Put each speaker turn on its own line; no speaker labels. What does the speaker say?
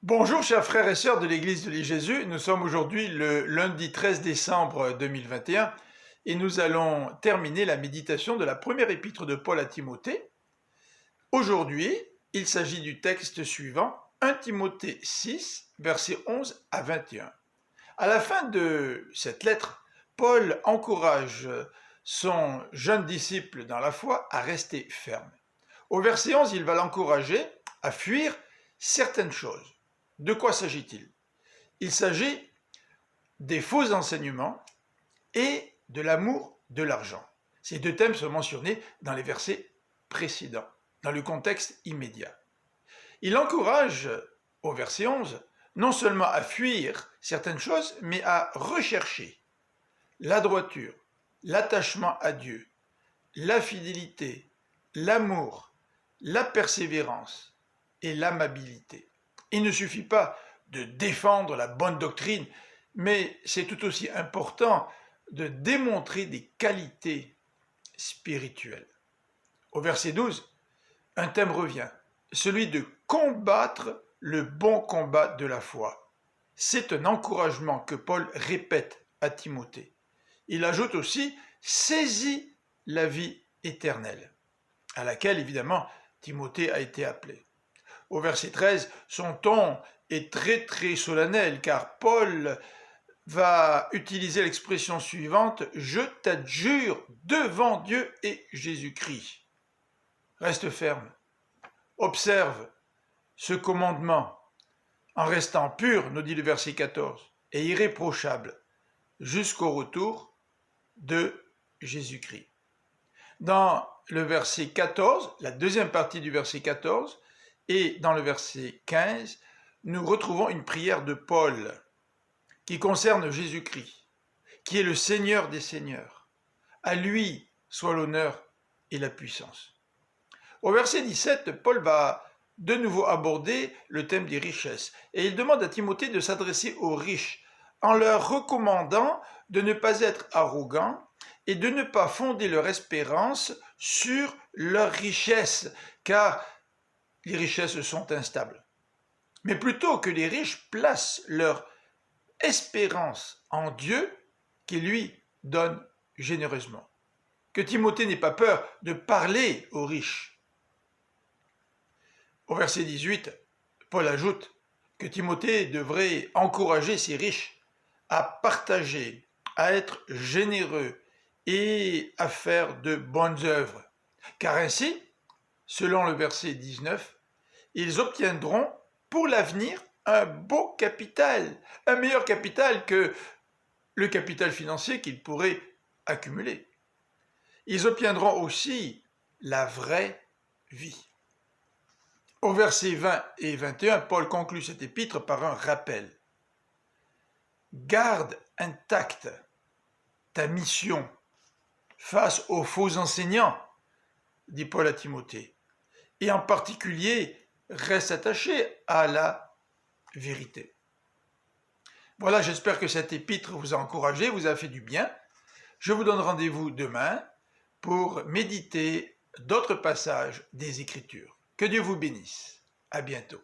Bonjour chers frères et sœurs de l'Église de l'I-Jésus, nous sommes aujourd'hui le lundi 13 décembre 2021 et nous allons terminer la méditation de la première épître de Paul à Timothée. Aujourd'hui, il s'agit du texte suivant, 1 Timothée 6, versets 11 à 21. À la fin de cette lettre, Paul encourage son jeune disciple dans la foi à rester ferme. Au verset 11, il va l'encourager à fuir certaines choses. De quoi s'agit-il? Il s'agit des faux enseignements et de l'amour de l'argent. Ces deux thèmes sont mentionnés dans les versets précédents, dans le contexte immédiat. Il encourage, au verset 11, non seulement à fuir certaines choses, mais à rechercher la droiture, l'attachement à Dieu, la fidélité, l'amour, la persévérance et l'amabilité. Il ne suffit pas de défendre la bonne doctrine, mais c'est tout aussi important de démontrer des qualités spirituelles. Au verset 12, un thème revient, celui de combattre le bon combat de la foi. C'est un encouragement que Paul répète à Timothée. Il ajoute aussi « saisis la vie éternelle », à laquelle évidemment Timothée a été appelé. Au verset 13, son ton est très solennel, car Paul va utiliser l'expression suivante « Je t'adjure devant Dieu et Jésus-Christ ». Reste ferme, observe ce commandement en restant pur, nous dit le verset 14, et irréprochable jusqu'au retour de Jésus-Christ. Dans le verset 14, la deuxième partie du verset 14, et dans le verset 15, nous retrouvons une prière de Paul qui concerne Jésus-Christ, qui est le Seigneur des Seigneurs. À lui soit l'honneur et la puissance. Au verset 17, Paul va de nouveau aborder le thème des richesses et il demande à Timothée de s'adresser aux riches en leur recommandant de ne pas être arrogants et de ne pas fonder leur espérance sur leur richesse, car les richesses sont instables. Mais plutôt que les riches placent leur espérance en Dieu qui lui donne généreusement. Que Timothée n'ait pas peur de parler aux riches. Au verset 18, Paul ajoute que Timothée devrait encourager ces riches à partager, à être généreux et à faire de bonnes œuvres. Car ainsi, selon le verset 19, ils obtiendront pour l'avenir un beau capital, un meilleur capital que le capital financier qu'ils pourraient accumuler. Ils obtiendront aussi la vraie vie. Au verset 20 et 21, Paul conclut cet épître par un rappel. Garde intacte ta mission face aux faux enseignants, dit Paul à Timothée, et en particulier, reste attaché à la vérité. Voilà, j'espère que cet épître vous a encouragé, vous a fait du bien. Je vous donne rendez-vous demain pour méditer d'autres passages des Écritures. Que Dieu vous bénisse. À bientôt.